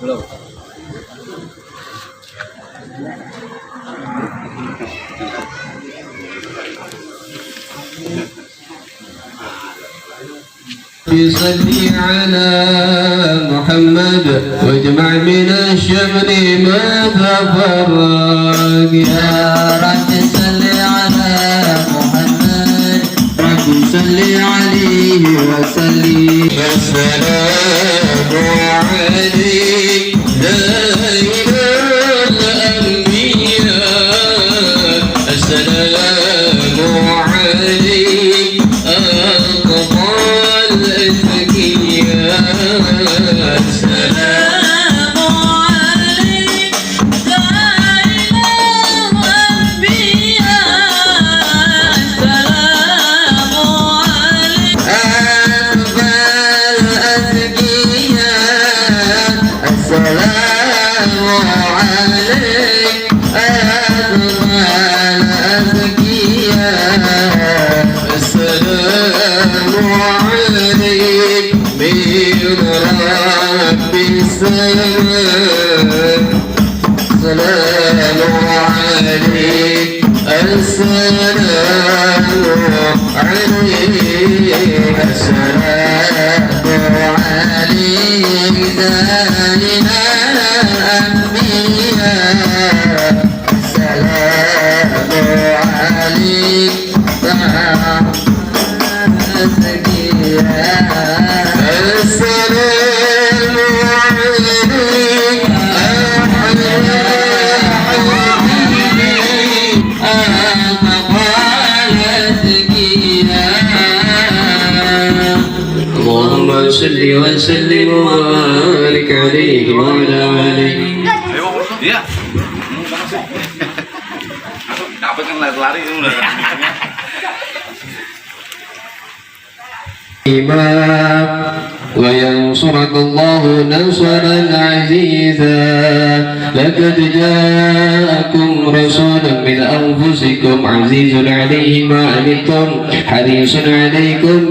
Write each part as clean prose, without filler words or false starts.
Belum. صلي على محمد واجمع من الشمل ما تفرق يا رب صل على محمد رب صل عليه وسلم السلام عليك يا إمام الأنبياء السلام عليك أقبال الأتقياء السلام عليك يا إمام الأنبياء السلام عليك أقبال الأتقياء السلام عليك أقبال الأتقياء السلام عليك من رب السماء السلام عليك السلام عليك السلام عليك دائم الأنبياء السلام عليك اللهم صل وسلم وبارك عليه وعلى آله. Iya. Apa kan lari udah. وينصرك الله نصرا عزيزا لقد جاءكم رسول من أنفسكم عزيز عليه ما عنتم حريص عليكم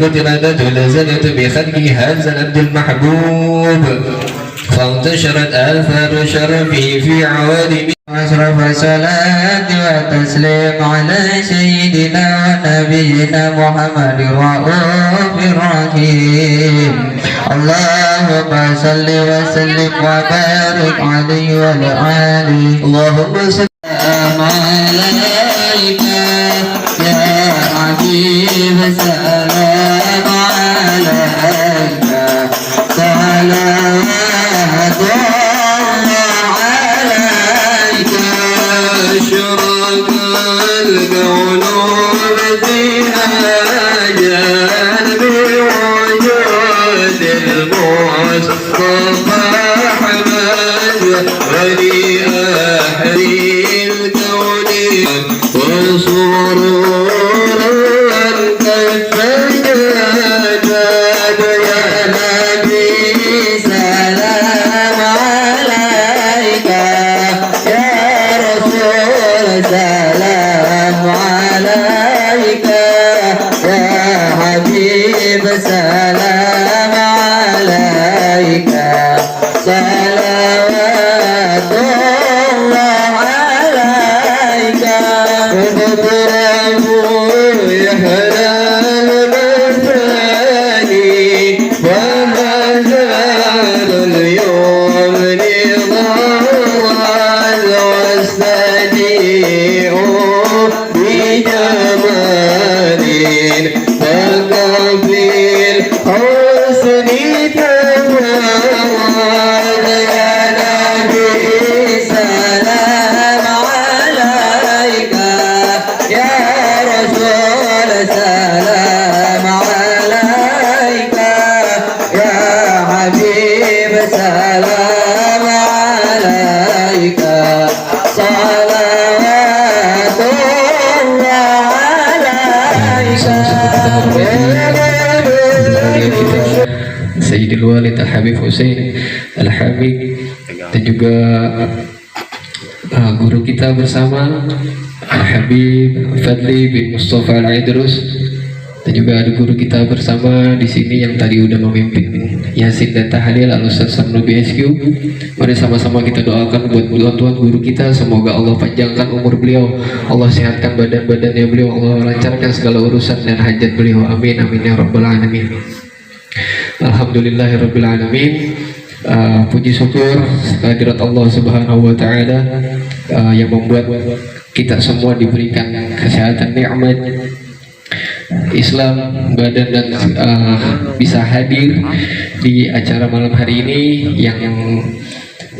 كتلت ولزلت بخلقه هذا العبد المحبوب فانتشرت آثار شرفه في عوالم أشرف الصلاة والتسليم على سيدنا ونبينا محمد الرؤوف الرحيم اللهم صل وسلم وبارك عليه وعلى آله اللهم صل عليك يا حبيب السلام عليك صلوات الله عليك أشرق الكون فيها جل بوجود المصطفى أحمد ولي أهل الكون وسرور كيف يجاد يا نبي سلام عليك يا رسول سلام عليك يا حبيب سلام عليك Sayyidil Walid Al-Habib Hussein Al-Habib, dan juga guru kita bersama Al-Habib Fadli bin Mustafa Al-Idrus, dan juga ada guru kita bersama di sini yang tadi udah memimpin Yasin dan Tahlil Al-Ustaz Samno BSQ. Mari sama-sama kita doakan buat tuan guru kita, semoga Allah panjangkan umur beliau, Allah sehatkan badan-badannya beliau, Allah lancarkan segala urusan dan hajat beliau, amin amin ya rabbal alamin. Alhamdulillahirabbil alamin. Puji syukur kehadirat Allah Subhanahu wa taala yang membuat kita semua diberikan kesehatan nikmat Islam badan dan bisa hadir di acara malam hari ini yang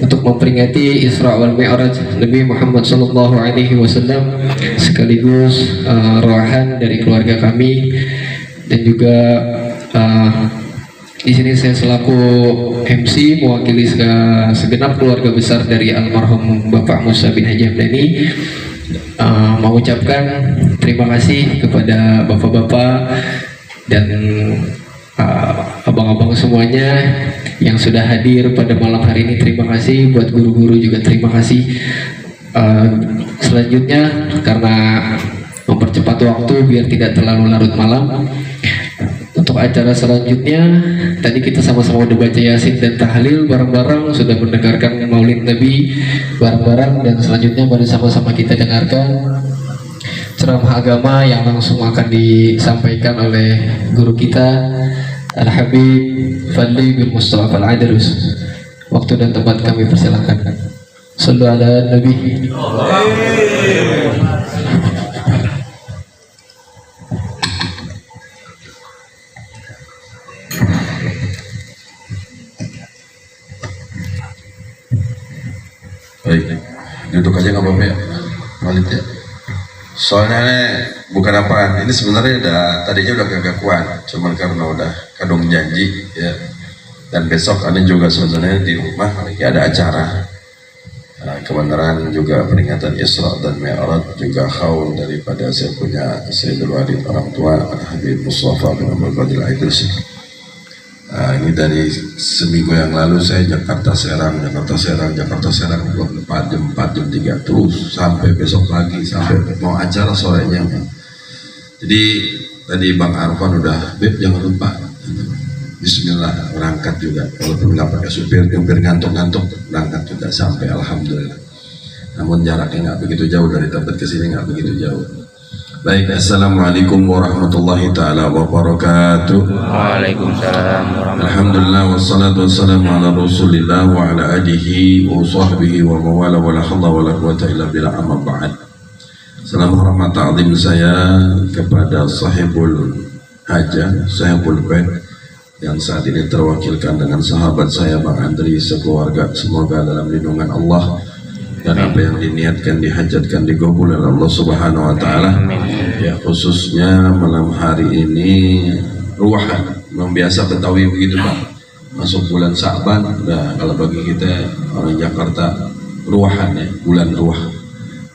untuk memperingati Isra wal Mi'raj Nabi Muhammad sallallahu alaihi wasallam, sekaligus rohan dari keluarga kami, dan juga di sini saya selaku MC mewakili segenap keluarga besar dari almarhum Bapak Musa bin Haji Hamdani mengucapkan terima kasih kepada bapak-bapak dan abang-abang semuanya yang sudah hadir pada malam hari ini. Terima kasih buat guru-guru juga, terima kasih. Selanjutnya, karena mempercepat waktu biar tidak terlalu larut malam, untuk acara selanjutnya tadi kita sama-sama udah baca Yasin dan Tahlil bareng-bareng, sudah mendengarkan Maulid Nabi bareng-bareng, dan selanjutnya mari sama-sama kita dengarkan ceramah agama yang langsung akan disampaikan oleh guru kita Al-Habib Fadli bin Mustafa Al-Idrus. Waktu dan tempat kami persilahkan. Sallu ala Nabi. Baik, duduk aja nggak apa-apa ya, Walid ya. Soalnya bukan apa, ini sebenarnya tadinya udah gak kuat, cuman karena udah kadung janji ya. Dan besok ini juga sebenarnya di rumah lagi ada acara kebenaran juga peringatan Isra dan Mi'raj, juga haul daripada saya punya Sayyidul Walid orang tua Al-Habib Mustafa bin Abdul Qadir Al-Idrus. Ini dari seminggu yang lalu saya Jakarta Serang 4 jam 3 terus sampai besok pagi, sampai mau acara sorenya. Jadi tadi Bang Arfan udah, Beb jangan lupa Bismillah berangkat juga, walaupun nggak pakai supir ngantuk berangkat juga sampai alhamdulillah. Namun jaraknya nggak begitu jauh dari tempat ke sini, nggak begitu jauh. Baik, assalamualaikum warahmatullahi taala wabarakatuh. Waalaikumsalam warahmatullahi. Alhamdulillah wassalatu wassalamu ala Rasulillah wa ala alihi wa sahbihi wa mawala wa la haula wa la quwata illa billah, amma ba'd. Salam hormat ta'zim saya kepada sahibul hajah, sahibul bait yang saat ini terwakilkan dengan sahabat saya Bang Andri sekeluarga, semoga dalam lindungan Allah dan apa yang diniatkan dihajatkan digabul oleh Allah Subhanahu wa taala. Ya, khususnya malam hari ini ruahan, memang biasa Betawi begitu Pak. Masuk bulan Sa'ban, udah kalau bagi kita orang Jakarta ruahan ya, bulan ruah.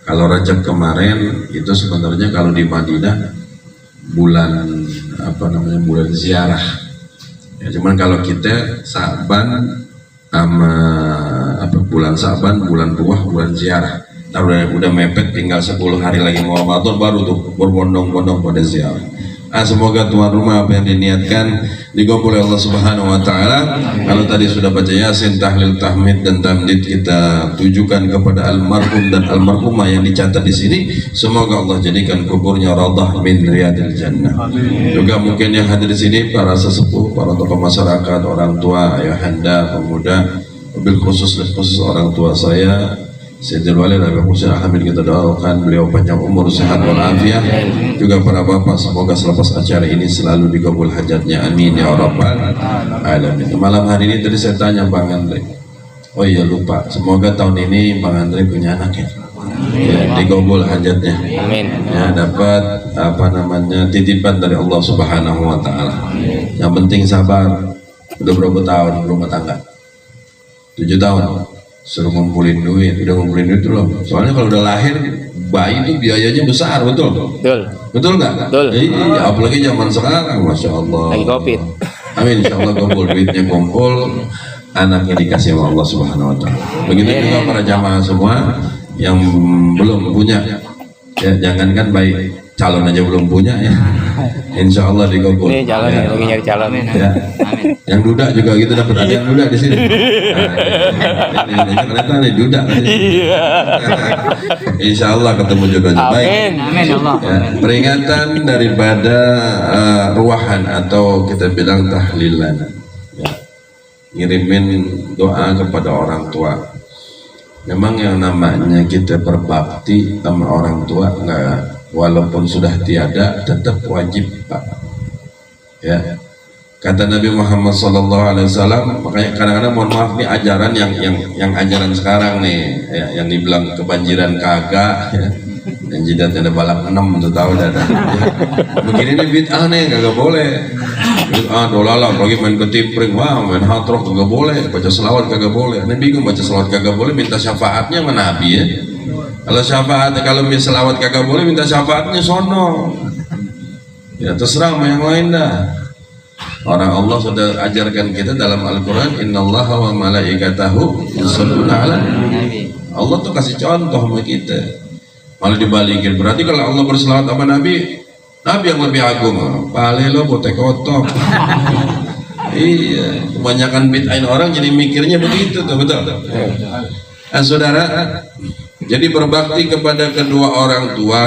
Kalau Rajab kemarin itu sebenarnya kalau di Madinah bulan bulan ziarah. Ya, cuman kalau kita Sa'ban sama bulan Sa'ban, bulan ruah, bulan ziarah. Nah, udah mepet, tinggal 10 hari lagi mau Ramadan, baru tuh berbondong-bondong pada ziarah. Semoga tuan rumah apa yang diniatkan digabul oleh Allah Subhanahu wa taala. Kalau tadi sudah baca Yasin, tahlil, tahmid dan tamdid, kita tujukan kepada almarhum dan almarhumah yang dicatat di sini. Semoga Allah jadikan kuburnya radah min riyadil jannah. Juga mungkin yang hadir di sini para sesepuh, para tokoh masyarakat, orang tua, ayahanda, pemuda, mobil khusus orang tua saya Sayyidul Walid Habib Hussein Al-Hamid, kita doakan beliau panjang umur, sehat walafiat. Juga para bapak, semoga selepas acara ini selalu digabul hajatnya, amin ya rabbal alamin. Malam hari ini tadi saya tanya Bang Andre, oh iya lupa, semoga tahun ini Bang Andre punya anak ya, digabul hajatnya, Amin. Ya, dapat titipan dari Allah Subhanahu wa taala. Yang penting sabar. Udah berapa tahun berumah tangga? 7 tahun. Suruh ngumpulin duit, udah ngumpulin duit belum? Soalnya kalau udah lahir bayi itu biayanya besar, betul? Betul. Betul nggak? Betul. Iya, apalagi zaman sekarang, masya Allah. Lagi COVID. Amin, insyaallah kumpul, duitnya kumpul, anaknya dikasih sama Allah Subhanahu wa taala. Begitu juga para jamaah semua yang belum punya, ya jangankan baik calon aja belum punya ya. Insya Allah dikumpul. Ini calon ya. lagi nyari calon. Ya. Amin. Yang duda juga gitu dapat ada yang duda di sini. Ini ternyata nih duda. Insya Allah ketemu juga. Baik. Amin. Amin Allah. Ya, peringatan daripada ruahan atau kita bilang tahlilan. Ya. Ngirimin doa kepada orang tua. Memang yang namanya kita berbakti sama orang tua nggak, walaupun sudah tiada tetap wajib Pak. Ya, kata Nabi Muhammad SAW. Makanya kadang-kadang mohon maaf nih ajaran yang ajaran sekarang nih, ya, yang dibilang kebanjiran kagak, ya. Dan jidatnya ada balak 6 tuh tahu dah. Ya. Begini nih bid'ah nih kagak boleh. Bid'ah dolala lagi main ketipring, wah main hard rock kagak boleh, baca selawat kagak boleh. Nih bingung baca selawat kagak boleh, minta syafaatnya sama Nabi ya. Kalau syafaat, kalau selawat kagak boleh, minta syafaatnya sono. Ya terserah sama yang lain dah. Orang Allah sudah ajarkan kita dalam Al-Quran, Innallaha wa malaikatahu yusholluna ala Nabi. Allah tuh kasih contoh sama kita. Malah dibalikin. Berarti kalau Allah berselawat sama Nabi, Nabi yang lebih agung. Pale lo botek kotok. Iya, kebanyakan bid'ain orang jadi mikirnya begitu tuh, betul. Saudara, jadi berbakti kepada kedua orang tua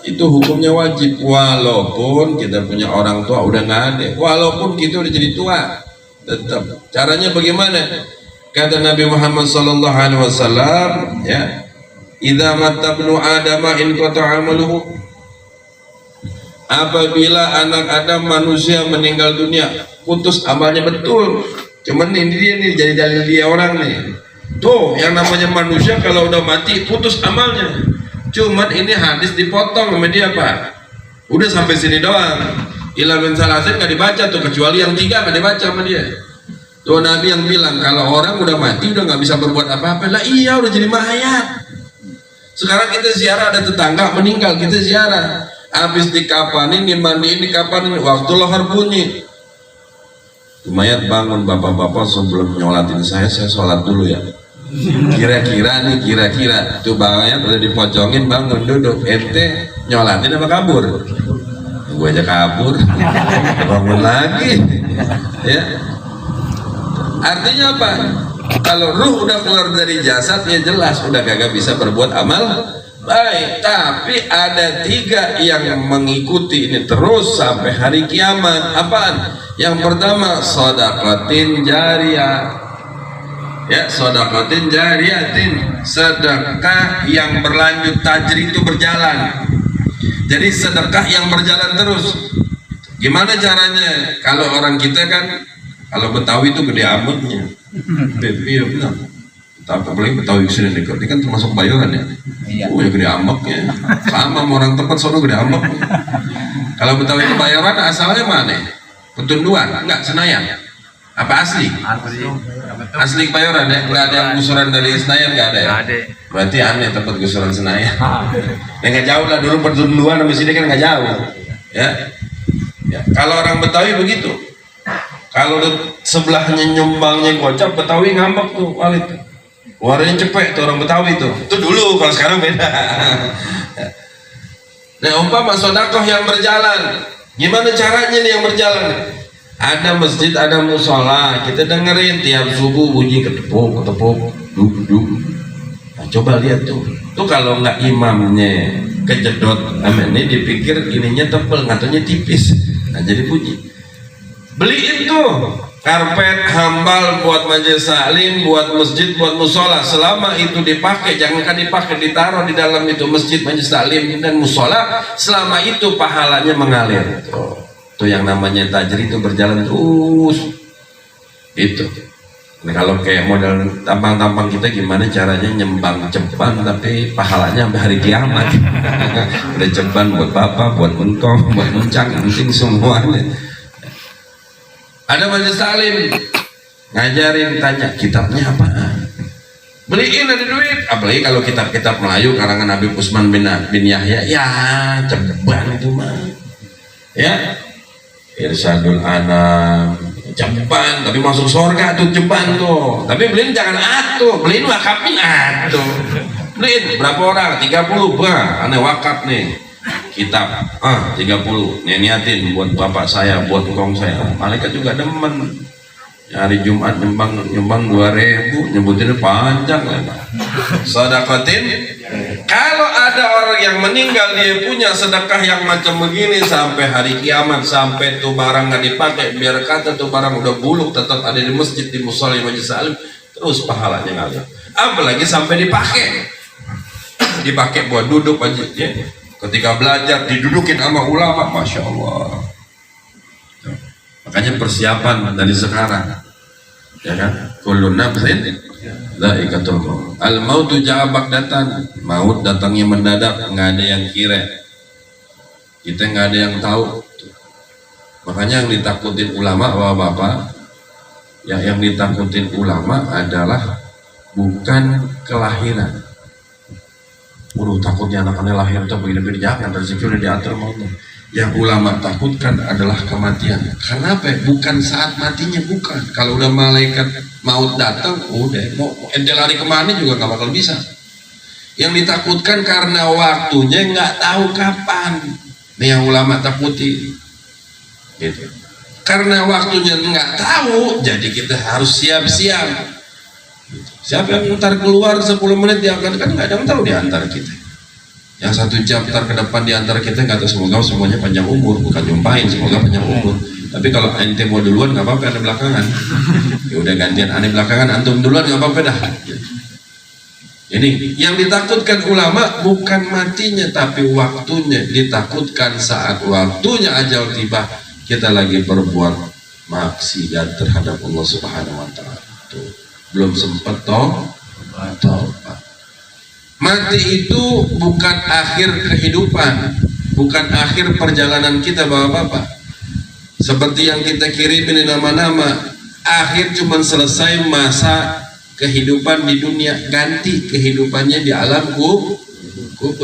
itu hukumnya wajib, walaupun kita punya orang tua udah nggak ada, walaupun kita udah jadi tua, tetap. Caranya bagaimana? Kata Nabi Muhammad SAW, ya, idza mata ibnu Adam in qata'a amaluhu. Apabila anak Adam manusia meninggal dunia, putus amalnya betul. Cuman ini dia nih jadi dalil dia orang nih. Tuh yang namanya manusia kalau udah mati putus amalnya. Cuman ini hadis dipotong sama dia Pak. Udah sampai sini doang. Ila min salasin nggak dibaca tuh, kecuali yang 3 nggak dibaca sama dia. Tuh Nabi yang bilang kalau orang udah mati udah nggak bisa berbuat apa-apa. Lah iya udah jadi mayat. Sekarang kita ziarah, ada tetangga meninggal kita ziarah. Habis dikapanin, dimandiin, dikapanin, waktu lohar bunyi. Mayat bangun, bapak-bapak sebelum nyolatin saya sholat dulu ya. Kira-kira tuh mayat udah dipocongin, bangun duduk, ente nyolatin apa kabur? Gue aja kabur, bangun lagi. Ya. Artinya apa? Kalau ruh udah keluar dari jasad ya jelas udah kagak bisa berbuat amal baik. Tapi ada 3 yang mengikuti ini terus sampai hari kiamat. Apaan? Yang pertama sedekatin jariyah. Ya, sedekatin jariyatin, sedekah yang berlanjut, tajri itu berjalan. Jadi sedekah yang berjalan terus. Gimana caranya? Kalau orang kita kan, kalau Betawi itu gede amatnya. Iya benar. Tapi apalagi Betawi kesini nih, ini kan termasuk Bayoran ya. Oh ya gede amaknya. Sama orang tempat sono gede amak. Kalau Betawi itu Bayoran asalnya mana? Petunduan, enggak Senayan. Apa asli? Asli Bayoran ya? Nggak ada yang gusuran dari Senayan nggak ada ya? Berarti aneh tempat gusuran Senayan. Ya nggak jauh lah, dulu Petunduan sama sini kan nggak jauh. Ya. Kalau orang Betawi begitu. Kalau sebelahnya nyumbangnya gocap, Betawi ngambek tuh Walid. Warnanya cepet tuh orang Betawi tuh. Itu dulu, kalau sekarang beda. Nah umpama sedekah yang berjalan, gimana caranya nih yang berjalan? Ada masjid, ada musola, kita dengerin tiap subuh bunyi ketepuk, duk. Nah, coba lihat tuh kalau nggak imamnya kejedot, ini dipikir ininya tebel, ngatunya tipis, nah jadi bunyi. Beliin tuh karpet hambal buat majelis taklim, buat masjid, buat musola. Selama itu dipakai, jangankan dipakai, ditaruh di dalam itu masjid, majelis taklim dan musola. Selama itu pahalanya mengalir. Tuh yang namanya tajri itu berjalan terus. Itu. Nah, kalau kayak model tampang-tampang kita gimana caranya nyembang ceban tapi pahalanya sampai hari kiamat. Udah ceban buat bapak, buat engkong, buat muncang, penting semuanya. Ada majelis taklim ngajarin, tanya kitabnya apa? Beliin, ada duit. Apalagi kalau kitab-kitab Melayu karangan Habib Usman bin Yahya, ya ceban itu mah. Ya, Irsyadul Anam, ceban, tapi masuk surga tuh ceban tuh. Tapi beliin jangan atuh, beliin wakafin atuh. Beliin berapa orang? 30 bah, aneh wakaf nih. Kitab 30 nih, niatin buat bapak saya, buat engkong saya. Malaikat juga demen. Hari Jumat nyumbang 2.000, nyebutinnya panjang lah. Sedekatin. Kalau ada orang yang meninggal dia punya sedekah yang macam begini sampai hari kiamat, sampai tuh barang nggak dipakai, biar kata tuh barang udah buluk tetap ada di masjid, di musola, di majelis alim, terus pahalanya ngalir. Apalagi sampai dipakai buat duduk aja ya. Ketika belajar didudukin sama ulama, masya Allah. Makanya persiapan dari sekarang, ya kan? Kullu nafsin dha'iqatul maut. Al mautu ja'a baghtatan. Maut datangnya mendadak, nggak ada yang kira. Kita nggak ada yang tahu. Makanya yang ditakutin ulama, bapak-bapak, ya yang ditakutin ulama adalah bukan kelahiran. Waduh, takutnya anak-anak lahir tuh begini-begini, jangan, rezeki udah diatur mautnya. Yang ulama takutkan adalah kematian. Kenapa? Bukan saat matinya, bukan. Kalau udah malaikat maut datang, udah mau ente lari kemana juga nggak bakal bisa. Yang ditakutkan karena waktunya nggak tahu kapan. Nih yang ulama takuti. Gitu. Karena waktunya nggak tahu, jadi kita harus siap-siap. Siapa yang ntar keluar 10 menit diangkat, kan nggak ada yang tahu di antara kita. Yang 1 jam ntar ke depan di antara kita nggak tahu, semoga semuanya panjang umur, bukan nyumpahin, semoga panjang umur. Tapi kalau ente mau duluan nggak apa-apa, ane belakangan. Ya udah gantian ane belakangan, antum duluan nggak apa-apa dah. Ini yang ditakutkan ulama bukan matinya tapi waktunya. Ditakutkan saat waktunya ajal tiba kita lagi berbuat maksiat terhadap Allah Subhanahu Wa Taala. Belum sempat tobat. Mati itu bukan akhir kehidupan, bukan akhir perjalanan kita, bapak-bapak. Seperti yang kita kirimin nama-nama, akhir cuma selesai masa kehidupan di dunia, ganti kehidupannya di alam kubur.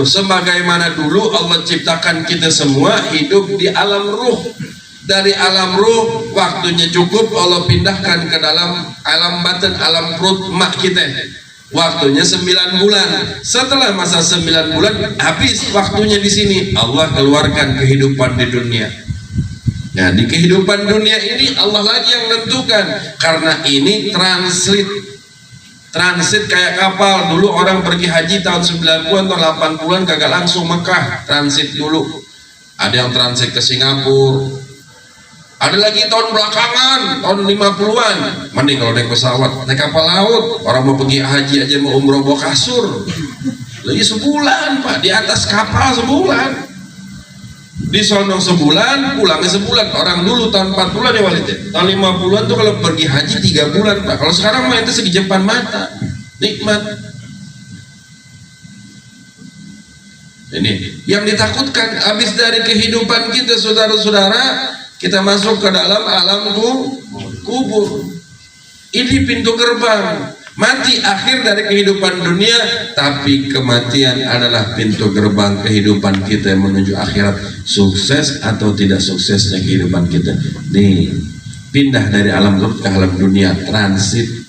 Sebagaimana dulu Allah ciptakan kita semua hidup di alam ruh. Dari alam ruh waktunya cukup, Allah pindahkan ke dalam alam batin, alam perut mak kita. Waktunya 9 bulan. Setelah masa 9 bulan habis waktunya di sini, Allah keluarkan kehidupan di dunia. Nah, di kehidupan dunia ini Allah lagi yang menentukan, karena ini transit kayak kapal. Dulu orang pergi haji tahun 90-an atau 80-an kagak langsung Mekah, transit dulu. Ada yang transit ke Singapura. Ada lagi tahun belakangan, tahun 50-an, mending kalau naik pesawat, naik kapal laut. Orang mau pergi haji aja, mau umroh bawa kasur. Lagi sebulan pak, di atas kapal sebulan. Di sono sebulan, pulangnya sebulan. Orang dulu tahun 40-an ya Walid, tahun 50-an tuh kalau pergi haji 3 bulan pak. Kalau sekarang mah itu segi depan mata, nikmat. Ini yang ditakutkan habis dari kehidupan kita, saudara-saudara. Kita masuk ke dalam alam kubur. Ini pintu gerbang. Mati akhir dari kehidupan dunia, tapi kematian adalah pintu gerbang kehidupan kita menuju akhirat. Sukses atau tidak suksesnya kehidupan kita. Nih, pindah dari alam kubur ke alam dunia, transit.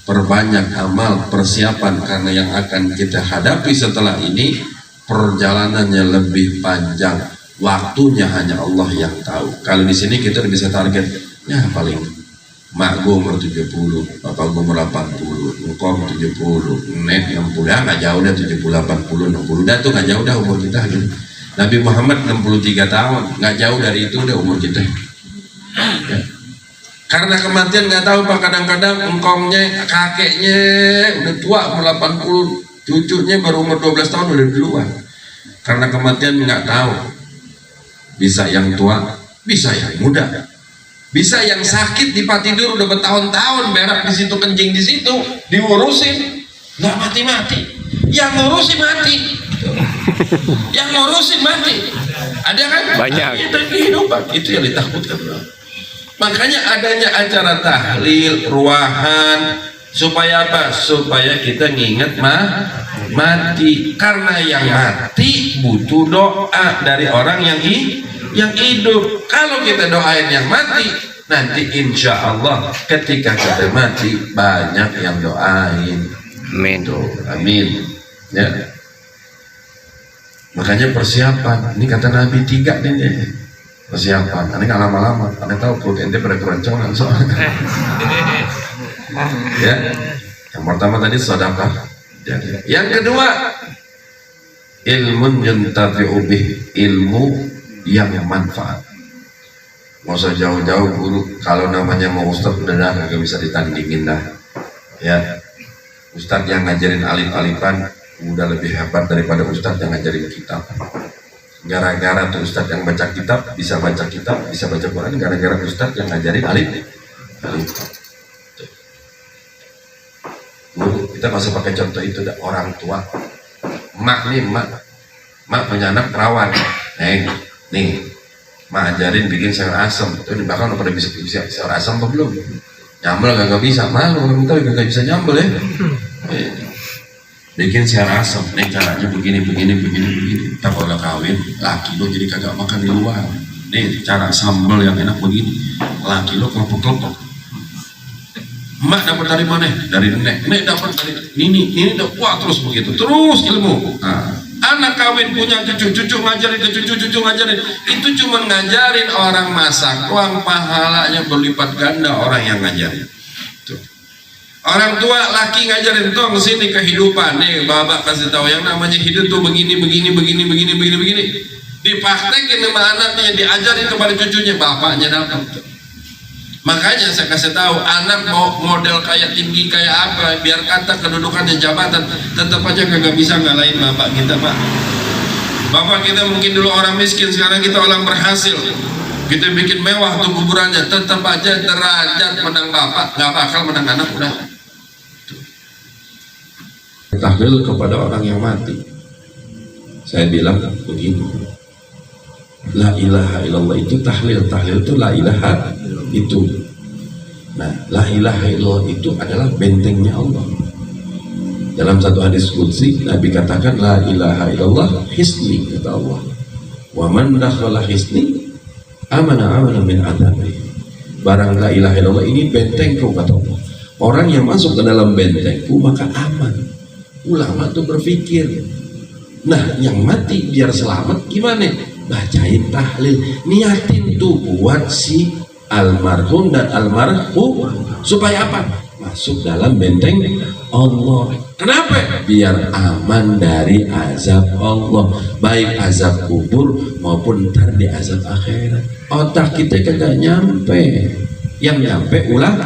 Perbanyak amal, persiapan, karena yang akan kita hadapi setelah ini perjalanannya lebih panjang. Waktunya hanya Allah yang tahu. Kalau di sini kita bisa target, ya paling mak gue umur 70, bapak gue umur 80, engkau 70, nek 60, ya nggak jauh dah 70, 80, 60, dah tuh nggak jauh dah umur kita. Nabi Muhammad 63 tahun, nggak jauh dari itu udah umur kita. Ya. Karena kematian nggak tahu pak, kadang-kadang engkongnya, kakeknya udah tua umur 80, cucunya baru umur 12 tahun udah duluan. Karena kematian nggak tahu. Bisa yang tua, bisa yang muda, bisa yang sakit di tempat tidur udah bertahun-tahun, berak di situ, kencing di situ, diurusin, nggak mati-mati. Yang ngurusin mati, yang ngurusin mati. Ada kan? Banyak. Itu kehidupan, itu yang ditakutkan. Makanya adanya acara tahlil, ruahan, supaya apa? Supaya kita nginget mati. Karena yang mati butuh doa dari orang yang hidup. Kalau kita doain yang mati, Nanti insya Allah ketika kita mati banyak yang doain. Amin. Tuh, amin. Ya. Makanya persiapan. Ini kata Nabi 3 nih. Persiapan. Ini nggak lama-lama. Anda tahu perut ente pada keroncongan soalnya. Ya. Yang pertama tadi sedekah. Yang kedua, ilmun yuntafi'u bih, ilmu yang manfaat. Mau usah jauh-jauh guru, kalau namanya mau ustadz udah nggak bisa ditandingin dah. Ya, ustadz yang ngajarin alif-alifan udah lebih hebat daripada ustadz yang ngajarin kitab. Gara-gara tuh ustadz yang baca kitab bisa baca Quran, gara-gara ustadz yang ngajarin alif-alifan. Guru, kita masih pakai contoh itu dah, orang tua. Mak punya anak perawan. Nih. Mak ajarin bikin sayur asam. Itu di belakang udah pada bisa sayur asam apa belum? Nyambel gak bisa. Malu orang tua gak bisa nyambel ya. Bikin sayur asam. Nih caranya begini. Kita kalau kawin, laki lo jadi kagak makan di luar. Nih cara sambal yang enak begini. Laki lo kelompok-kelompok. Mak dapat dari mana? Dari nenek. Nenek dapat dari ini dapat. Wah terus begitu. Terus ilmu. Anak kawin punya cucu ngajarin, cucu ngajarin. Itu cuma ngajarin orang masak, uang pahalanya berlipat ganda orang yang ngajarin. Tuh. Orang tua laki ngajarin, tong sini kehidupan nih, bapak kasih tahu yang namanya hidup tuh begini. Dipraktekin sama anaknya, diajarin kepada cucunya, bapaknya dapat. Makanya saya kasih tahu, anak mau model kayak tinggi kayak apa, biar kata kedudukannya jabatan, tetap aja kagak bisa ngalahin bapak kita, Pak. Bapak kita mungkin dulu orang miskin, sekarang kita orang berhasil. Kita bikin mewah tuh kuburannya, tetap aja derajat menang bapak, nggak bakal menang anak udah. Tahlil kepada orang yang mati. Saya bilang begini. La ilaha illallah itu tahlil itu la ilaha itu. Nah, la ilaha illallah itu adalah bentengnya Allah. Dalam satu hadis qudsi Nabi katakan la ilaha illallah hisni, kata Allah. Wa man dakhala hisni amana min adabi. Barang la ilaha illallah ini bentengku, kata Allah. Orang yang masuk ke dalam bentengku maka aman. Ulama tuh berpikir, nah yang mati biar selamat gimana? Bacain tahlil, niatin tuh buat si almarhum dan almarhum supaya apa? Masuk dalam benteng Allah. Kenapa? Biar aman dari azab Allah, baik azab kubur maupun ntar di azab akhirat. Otak kita kagak nyampe, yang nyampe ulah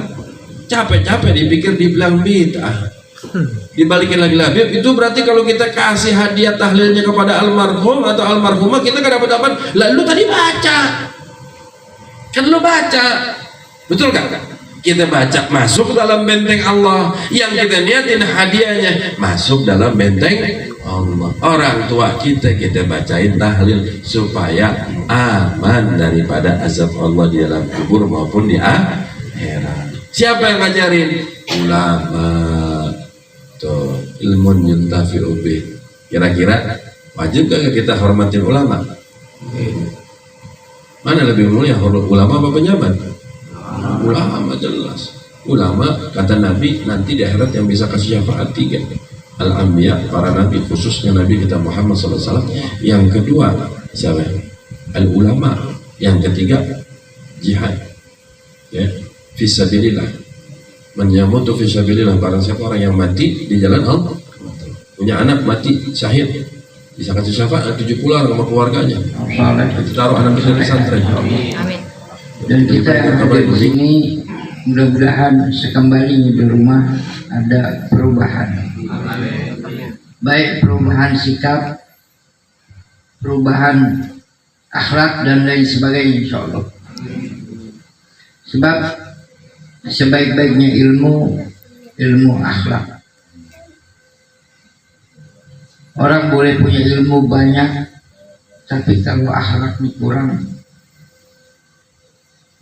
capek-capek dipikir dibilang bid'ah. Dibalikin lagi itu berarti kalau kita kasih hadiah tahlilnya kepada almarhum atau almarhumah kita gak dapat apa? Lalu tadi baca, kan lo baca, betul gak? Kita baca masuk dalam benteng Allah, yang kita niatin hadiahnya masuk dalam benteng Allah. Orang tua kita bacain tahlil supaya aman daripada azab Allah di dalam kubur maupun di akhirat. Siapa yang ngajarin? Ulama. Tuh, ilmun yuntafi'u bih. Kira-kira wajib gak kita hormatin ulama? Mana lebih mulia, ulama apa pejabat? Ulama jelas. Ulama kata Nabi nanti di akhirat yang bisa kasih syafaat 3. Al-Anbiya, para nabi, khususnya Nabi kita Muhammad SAW. Yang kedua siapa? Al-ulama. Yang ketiga jihad. Ya, fisabilillah. Menyamutu fisabilillah, barang siapa orang yang mati di jalan Allah, punya anak mati syahid, bisa kasih syafaat 70 orang sama keluarganya. Kita taruh anak kita di pesantren. Amin. Dan kita ada di sini, mudah-mudahan sekembalinya di rumah ada perubahan. Baik perubahan sikap, perubahan akhlak dan lain sebagainya, insya Allah. Sebab sebaik-baiknya ilmu akhlak. Orang boleh punya ilmu banyak, tapi kalau akhlaknya kurang,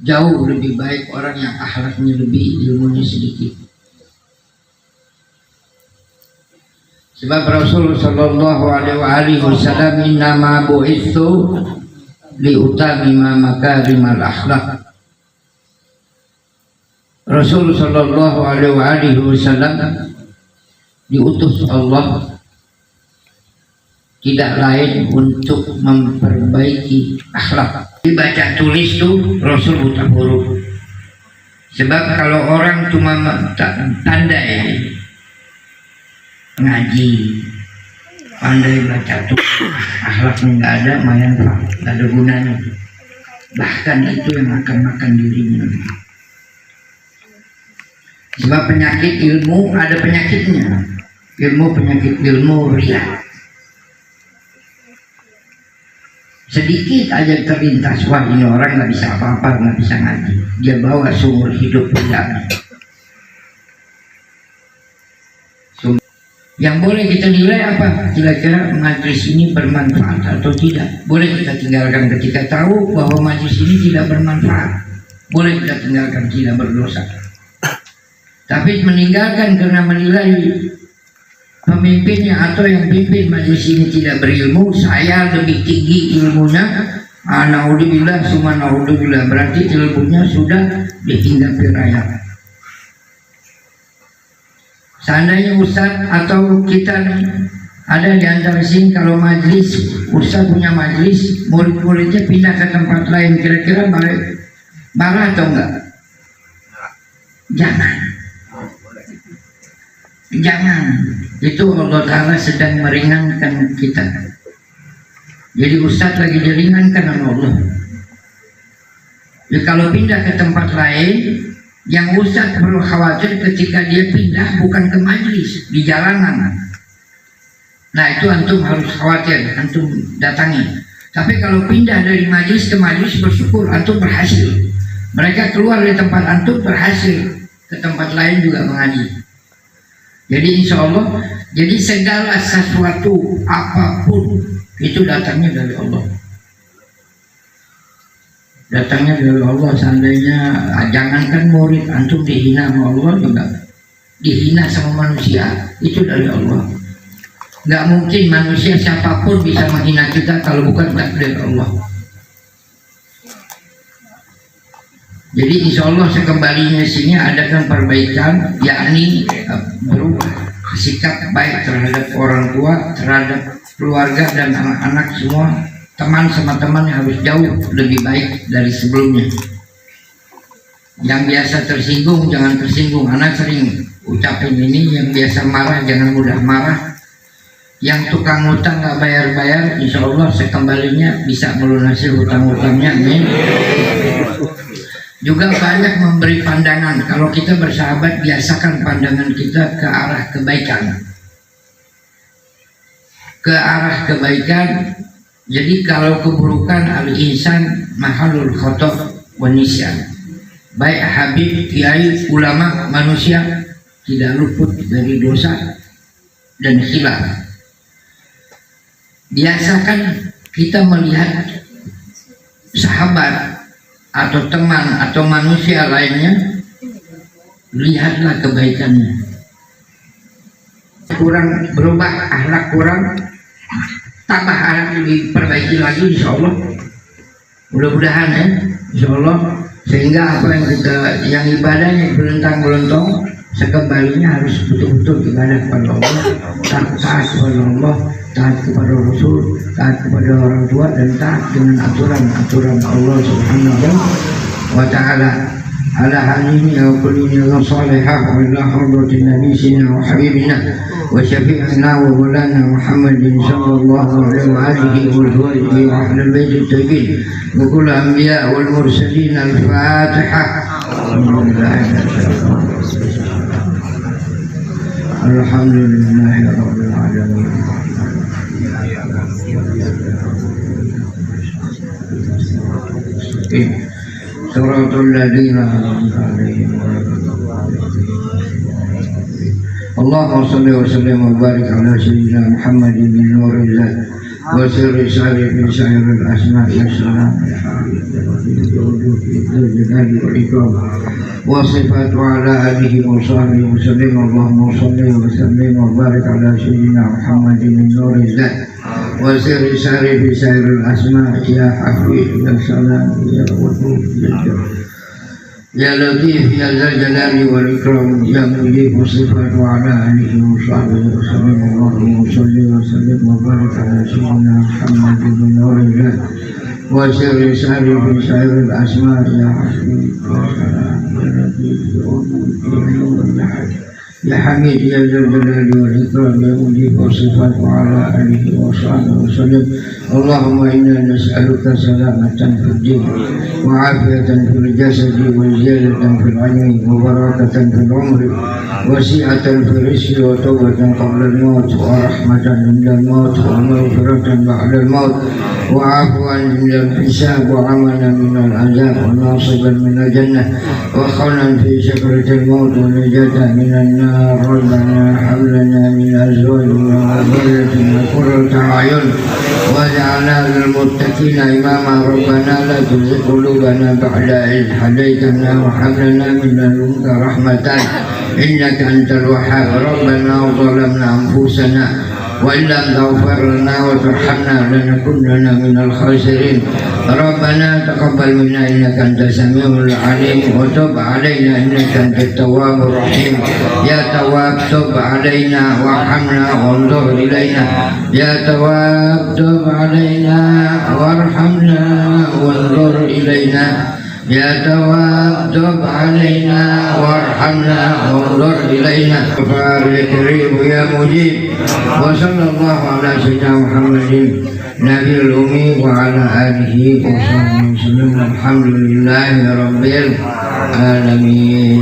jauh lebih baik orang yang akhlaknya lebih, ilmunya sedikit. Sebab Rasulullah Shallallahu Alaihi Wasallam innama bu'itsu liutamima makarimal akhlak. Rasul Shallallahu Alaihi Wasallam diutus Allah tidak lain untuk memperbaiki akhlak. Dibaca tulis tuh Rasul buta huruf. Sebab kalau orang cuma pandai ngaji, pandai baca tulis, akhlaknya nggak ada, mayan nggak ada gunanya. Bahkan itu yang akan makan dirinya. Sebab penyakit ilmu ada penyakitnya. Penyakit ilmu riya. Sedikit aja terlintas, wah ini orang nggak bisa apa-apa, nggak bisa ngaji. Dia bawa seumur hidup riya. Yang boleh kita nilai apa? Kira-kira majlis ini bermanfaat atau tidak? Boleh kita tinggalkan ketika tahu bahwa majlis ini tidak bermanfaat. Boleh kita tinggalkan, tidak berdosa. Tapi meninggalkan karena menilai pemimpinnya atau yang pimpin majlis ini tidak berilmu, saya lebih tinggi ilmunya, naudzubillah summa naudzubillah, berarti ilmunya sudah dihinggapi rakyat. Seandainya ustaz atau kita ada di antara sini, kalau majlis, ustaz punya majlis, murid-muridnya pindah ke tempat lain, kira-kira marah atau enggak? Jangan, itu Allah Ta'ala sedang meringankan kita. Jadi ustaz lagi diringankan sama Allah. Jadi kalau pindah ke tempat lain, yang ustaz perlu khawatir ketika dia pindah bukan ke majlis, di jalanan. Nah itu antum harus khawatir, antum datangi. Tapi kalau pindah dari majlis ke majlis, bersyukur antum berhasil. Mereka keluar dari tempat antum berhasil, ke tempat lain juga mengaji. Jadi insya Allah, jadi segala sesuatu apapun itu datangnya dari Allah. Datangnya dari Allah. Seandainya jangankan murid, antum dihina sama Allah juga, dihina sama manusia, itu dari Allah. Nggak mungkin manusia siapapun bisa menghina kita kalau bukan takdir Allah. Jadi insya Allah sekembalinya sini adakan perbaikan, yakni berubah sikap baik terhadap orang tua, terhadap keluarga dan anak-anak semua. Teman sama teman harus jauh lebih baik dari sebelumnya. Yang biasa tersinggung jangan tersinggung. Anak sering ucapin ini, yang biasa marah jangan mudah marah. Yang tukang utang nggak bayar-bayar, insya Allah sekembalinya bisa melunasi hutang-hutangnya. Amin. Juga banyak memberi pandangan. Kalau kita bersahabat, biasakan pandangan kita ke arah kebaikan. Ke arah kebaikan. Jadi kalau keburukan, al-insan mahalul khotob wa nisyan. Baik habib, kiai, ulama, manusia tidak luput dari dosa dan khilaf. Biasakan kita melihat sahabat atau teman atau manusia lainnya, lihatlah kebaikannya. Kurang berubah akhlak, kurang tambah akhlak, diperbaiki lagi insya Allah. Mudah-mudahan ya, insya Allah, sehingga apa yang kita, yang ibadahnya belentang-belentong, sekembalinya harus betul-betul ibadah kepada Allah, taat kepada Allah, taat kepada Rasul, taat kepada orang tua, dan taat dengan aturan-aturan Allah Subhanahu wa Ta'ala. Ala halini wa kullina salihah wa ila hadratin nabiyina wa habibina wa syafi'ina wa maulana Muhammadin sallallahu alaihi wa alihi wa sahbihi wa ahlul bait at-tayyibin wa kullu anbiya wal mursalin. Al-Fatihah. Alhamdulillahi rabbil alamin. Suratul ladzina an'amta 'alaihim. Allahumma shalli wa sallim wa barik ala sayyidina Muhammadin min nuril zat wa sirri syarifin syairil asma' ya salam wa sifatu ala alihi wa sahbihi wa sallim. Allahumma shalli wa sallim wa barik ala sayyidina Muhammadin min nuril zat wa sirri syarifin syairil asma' ya hafiz ya salam ya wadud ya يا لطيف يا ذا الجلال والإكرام يا مجيب الصفات وعلى آله وصحبه وسلم اللهم صل وسلم وبارك على سيدنا محمد بن نور الله وسر سائر في سائر الأسماء يا حفيظ يا سلام يا لطيف يا حميد يا ذا الجلال والإكرام يا مجيب الصفات وعلى آله وصحبه وسلم اللهم إنا نسألك سلامة في الدين وعافية في الجسد وزيادة في العلم وبركة في العمر وسعة في الرزق وتوبة قبل الموت ورحمة عند الموت ومغفرة بعد الموت وعفوا عند الحساب وعملا من العذاب وناصبا من الجنة وخونا في سكرة الموت ونجاة من النار ربنا هب لنا من أزواجنا وذريتنا قرة أعين واجعلنا للمتقين إماما ربنا لا تزغ قلوبنا بعد إذ هديتنا وهب لنا من لدنك رحمة إنك أنت الوهاب ربنا ظلمنا أنفسنا وإن لم تغفر لنا وترحمنا لنكونن من الخاسرين ربنا تقبل منا إنك أنت السميع العليم وتب علينا إنك أنت التواب الرحيم يا تواب تب علينا وارحمنا وانظر إلينا يا تواب تب علينا وارحمنا وانظر إلينا يا تواب تب علينا وارحمنا وانظر إلينا فارق كريم يا مجيب وصلى الله على سيدنا محمد نبي الأمي وعلى آله وصحبه وسلم الحمد لله رب العالمين.